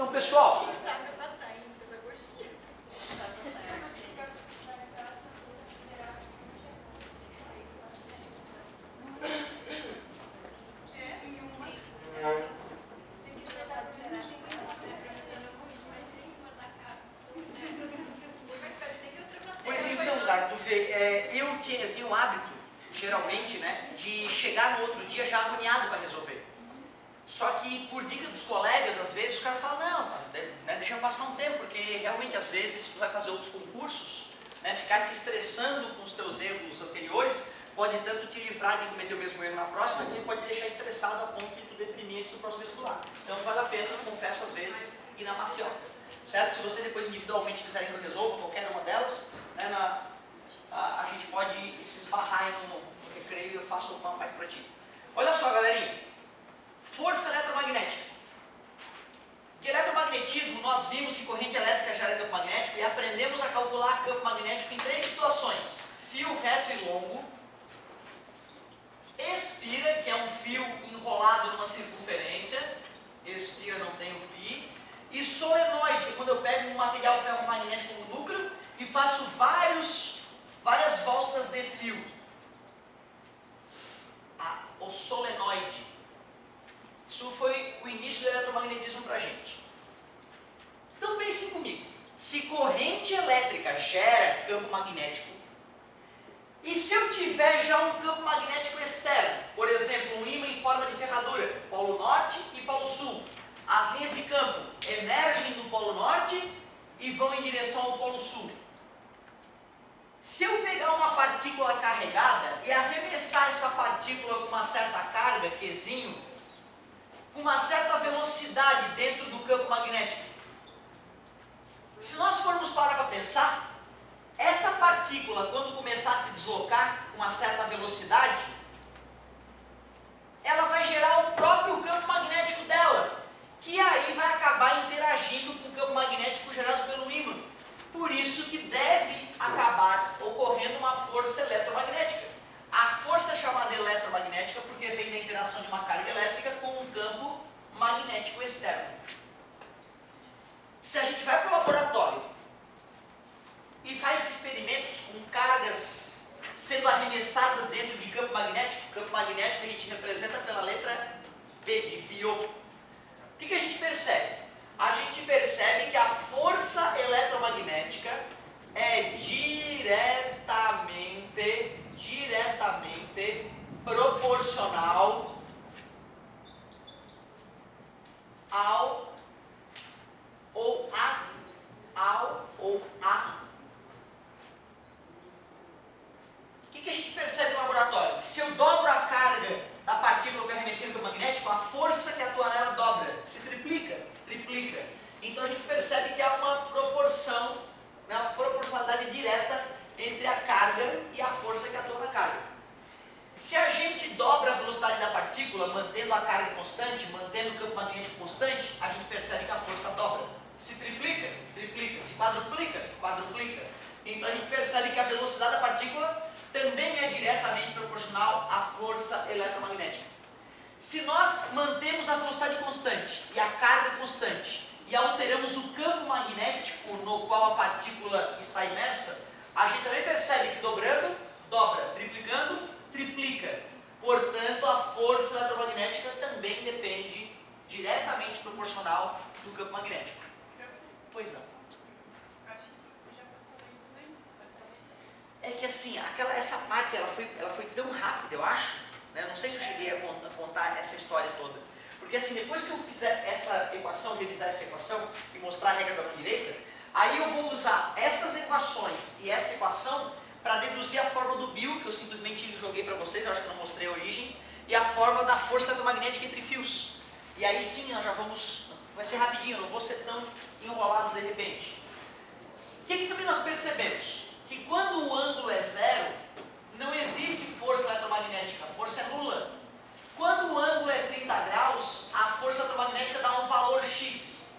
Então, pessoal, pois então, cara, tu vê, eu tenho o hábito, geralmente, né, de chegar no outro dia já agoniado para resolver. Só que, por dica dos colegas, às vezes o cara fala, não, né, deixa eu passar um tempo, porque realmente, às vezes, se tu vai fazer outros concursos, né, ficar te estressando com os teus erros anteriores, pode tanto te livrar de cometer o mesmo erro na próxima, mas também pode te deixar estressado a ponto de tu deprimir antes do próximo vestibular. Então, vale a pena, eu confesso, às vezes, ir na maciota. Certo? Se você depois individualmente quiser que eu resolva qualquer uma delas, né, a gente pode se esbarrar aí no recreio e eu faço uma mais para ti. Olha só, galerinha. Força eletromagnética. De eletromagnetismo, nós vimos que corrente elétrica gera campo magnético e aprendemos a calcular campo magnético em 3 situações. Fio reto e longo. Espira, que é um fio enrolado numa circunferência. Espira não tem o pi. E solenoide, que é quando eu pego um material ferromagnético no núcleo e faço várias voltas de fio. O solenoide. Isso foi o início do eletromagnetismo para a gente. Então pensem comigo. Se corrente elétrica gera campo magnético, e se eu tiver já um campo magnético externo, por exemplo, um ímã em forma de ferradura, polo norte e polo sul, as linhas de campo emergem do polo norte e vão em direção ao polo sul. Se eu pegar uma partícula carregada e arremessar essa partícula com uma certa carga, Qzinho, com uma certa velocidade dentro do campo magnético, se nós formos parar para pensar, essa partícula, quando começar a se deslocar com uma certa velocidade, ela vai gerar o próprio campo magnético dela, que aí vai acabar interagindo com o campo magnético gerado pelo ímã. Por isso que deve acabar ocorrendo uma força eletromagnética. A força é chamada eletromagnética porque vem da interação de uma carga elétrica com um campo magnético externo. Se a gente vai para o laboratório e faz experimentos com cargas sendo arremessadas dentro de campo magnético a gente representa pela letra B de bio. O que a gente percebe? A gente percebe que a força eletromagnética é diretamente proporcional ao ou a o que a gente percebe no laboratório? Que se eu dobro a carga da partícula que arremessei no campo magnético, a força que atua nela dobra, se triplica. Então a gente percebe que há uma proporção, né, uma proporcionalidade direta entre a carga e a força que atua na carga. Se a gente dobra a velocidade da partícula, mantendo a carga constante, mantendo o campo magnético constante, a gente percebe que a força dobra. Se triplica, se quadruplica. Então a gente percebe que a velocidade da partícula também é diretamente proporcional à força eletromagnética. Se nós mantemos a velocidade constante e a carga constante e alteramos o campo magnético no qual a partícula está imersa, a gente também percebe que dobrando, dobra, triplicando, triplica. Portanto, a força eletromagnética também depende diretamente proporcional do campo magnético. Pois não. É que assim, essa parte ela foi tão rápida, eu acho, né? Não sei se eu cheguei a contar essa história toda. Porque assim, depois que eu fizer essa equação, revisar essa equação e mostrar a regra da mão direita, aí eu vou usar essas equações e essa equação para deduzir a fórmula do Bill, que eu simplesmente joguei para vocês, eu acho que não mostrei a origem, e a fórmula da força eletromagnética entre fios. E aí sim, nós já vamos, vai ser rapidinho, eu não vou ser tão enrolado de repente. O que também nós percebemos? Que quando o ângulo é zero, não existe força eletromagnética, a força é nula. Quando o ângulo é 30 graus, a força eletromagnética dá um valor x.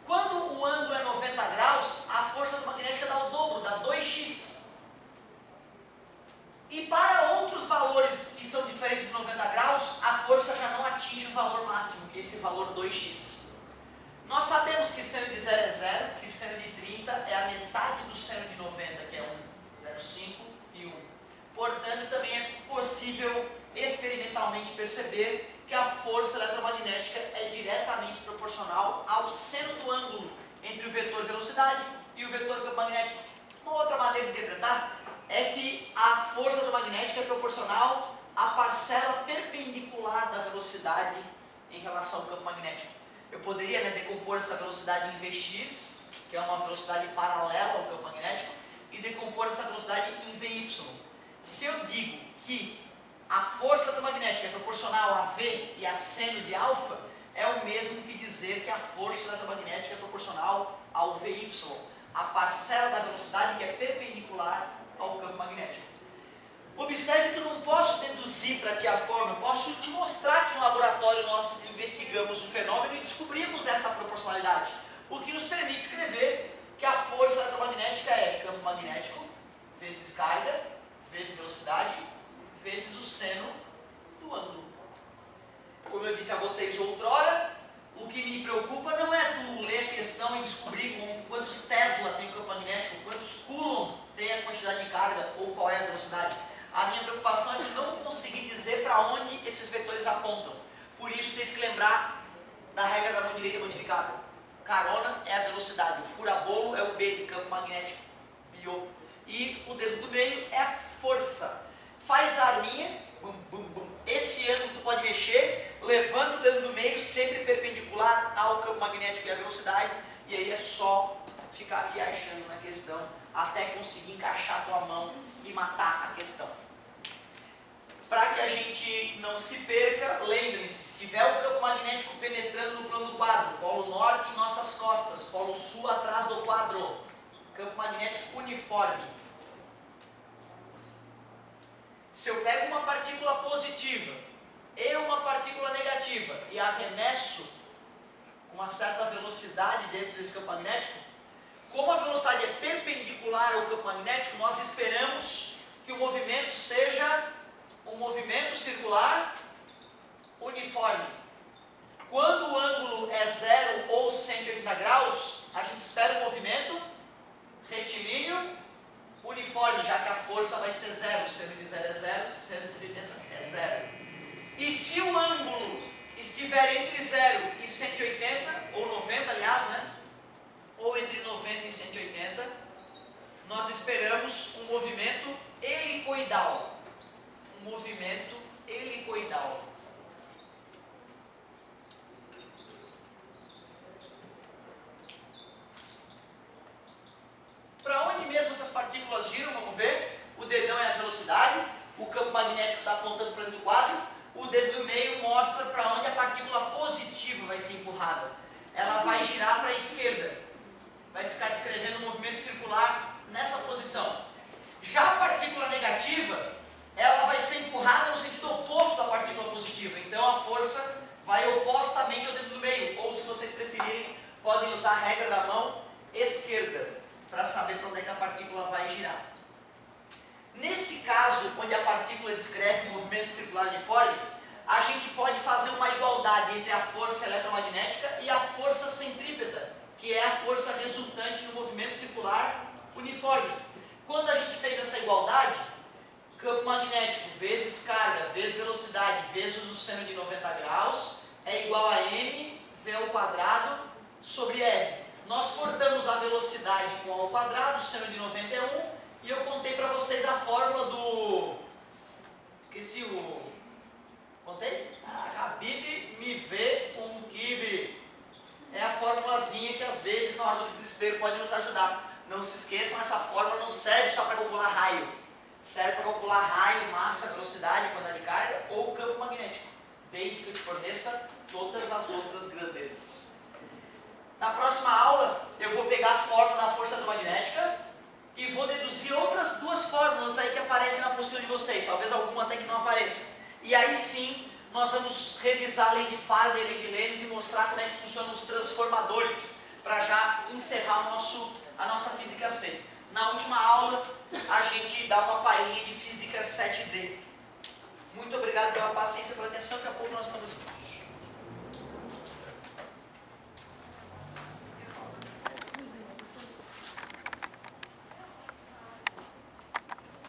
Quando o ângulo é 90 graus, a força eletromagnética dá o dobro, dá 2x. E para outros valores que são diferentes de 90 graus, a força já não atinge o valor máximo, que é esse valor 2x. Nós sabemos que seno de 0 é 0, que seno de 30 é a metade do seno de 90, que é 1, 0,5 e 1. Portanto, também é possível experimentalmente perceber que a força eletromagnética é diretamente proporcional ao seno do ângulo entre o vetor velocidade e o vetor campo magnético. Uma outra maneira de interpretar é que a força eletromagnética é proporcional à parcela perpendicular da velocidade em relação ao campo magnético. Eu poderia decompor essa velocidade em Vx, que é uma velocidade paralela ao campo magnético, e decompor essa velocidade em Vy. Se eu digo que a força eletromagnética é proporcional a V e a seno de alfa, é o mesmo que dizer que a força eletromagnética é proporcional ao Vy, a parcela da velocidade que é perpendicular ao campo magnético. Observe que eu não posso deduzir para ti a forma, eu posso te mostrar que no laboratório nós investigamos o fenômeno e descobrimos essa proporcionalidade, o que nos permite escrever que a força eletromagnética é campo magnético vezes carga, vezes velocidade, vezes o seno do ângulo. Como eu disse a vocês outrora, o que me preocupa não é tu ler a questão e descobrir quantos Tesla tem o campo magnético, quantos Coulomb tem a quantidade de carga ou qual é a velocidade. A minha preocupação é de não conseguir dizer para onde esses vetores apontam. Por isso, tens que lembrar da regra da mão direita modificada. Carona é a velocidade, o furabolo é o B de campo magnético, bio. E o dedo do meio é a força. Faz a arminha, bum, bum, bum. Esse ângulo tu pode mexer, levanta o dedo do meio sempre perpendicular ao campo magnético e à velocidade, e aí é só ficar viajando na questão até conseguir encaixar a tua mão e matar a questão. Para que a gente não se perca, lembrem-se, se tiver o campo magnético penetrando no plano do quadro, polo norte em nossas costas, polo sul atrás do quadro, campo magnético uniforme. Se eu pego uma partícula positiva e uma partícula negativa e arremesso com uma certa velocidade dentro desse campo magnético, como a velocidade é perpendicular ao campo magnético, nós esperamos que o movimento seja um movimento circular uniforme. Quando o ângulo é 0 ou 180 graus, a gente espera um movimento retilíneo uniforme, já que a força vai ser 0, seno de 0 é 0, seno de 180 é 0. E se o ângulo estiver entre 0 e 180, ou 90 aliás, ou entre 90 e 180, nós esperamos um movimento helicoidal. Um movimento helicoidal. Para onde mesmo essas partículas giram? Vamos ver. O dedão é a velocidade, o campo magnético está apontando para dentro do quadro, o dedo do meio mostra para onde a partícula positiva vai ser empurrada. Ela vai girar para a esquerda, vai ficar descrevendo um movimento circular nessa posição. Já a partícula negativa, ela vai ser empurrada no sentido oposto da partícula positiva, então a força vai opostamente ao dedo do meio, ou se vocês preferirem, podem usar a regra da mão esquerda, para saber para onde é que a partícula vai girar. Nesse caso, onde a partícula descreve um movimento circular uniforme, a gente pode fazer uma igualdade entre a força eletromagnética e a força centrípeta, que é a força resultante no movimento circular uniforme. Quando a gente fez essa igualdade, campo magnético vezes carga, vezes velocidade, vezes o seno de 90 graus, é igual a m v ao quadrado sobre r. Nós cortamos a velocidade com a ao quadrado, o seno de 90 é 1, e eu contei para vocês a fórmula do... Esqueci o... Contei? Habib me vê kibe. É a formulazinha que às vezes na hora do desespero pode nos ajudar. Não se esqueçam, essa fórmula não serve só para calcular raio. Serve para calcular raio, massa, velocidade, quantidade de carga ou campo magnético, desde que eu te forneça todas as outras grandezas. Na próxima aula, eu vou pegar a fórmula da força eletromagnética e vou deduzir outras duas fórmulas aí que aparecem na apostila de vocês, talvez alguma até que não apareça. E aí sim, nós vamos revisar a lei de Faraday, a lei de Lenz e mostrar como é que funcionam os transformadores, para já encerrar a nossa física C. Na última aula, a gente dá uma palhinha de física 7D. Muito obrigado pela paciência e pela atenção, daqui a pouco nós estamos juntos.